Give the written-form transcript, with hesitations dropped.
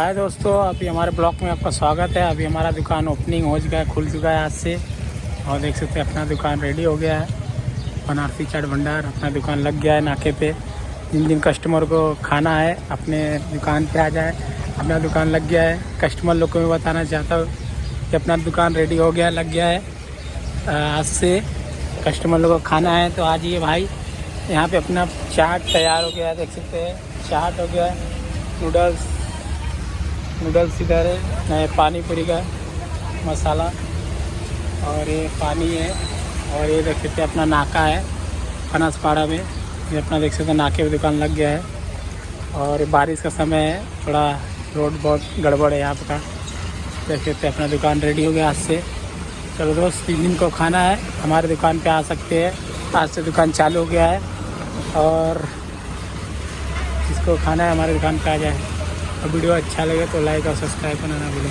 हाय दोस्तों, अभी हमारे ब्लॉग में आपका स्वागत है। अभी हमारा दुकान ओपनिंग हो चुका है, खुल चुका है आज से। और देख सकते हैं अपना दुकान रेडी हो गया है। बनारसी चाट भंडार अपना दुकान लग गया है नाके पे। जिन जिन कस्टमर को खाना है अपने दुकान पे आ जाए, अपना दुकान लग गया है। कस्टमर लोग को मैं बताना चाहता हूँ कि अपना दुकान रेडी हो गया, लग गया है आज से। कस्टमर लोग को खाना है तो आज ये भाई यहाँ पे अपना चाट तैयार हो गया है। देख सकते हैं चाट हो गया है, नूडल्स इधर है, पानी पूरी का मसाला और ये पानी है। और ये देख सकते हैं अपना नाका है फनसपाड़ा में। ये अपना देख सकते हैं नाके पे दुकान लग गया है। और बारिश का समय है, थोड़ा रोड बहुत गड़बड़ है यहाँ का। देख सकते हैं अपना दुकान रेडी हो गया आज से। चलो दोस्त, जिनको खाना है हमारे दुकान पे आ सकते हैं। आज से दुकान चालू हो गया है और जिसको खाना है हमारे दुकान पे आ जाए। और वीडियो अच्छा लगे तो लाइक और सब्सक्राइब करना ना भूलें।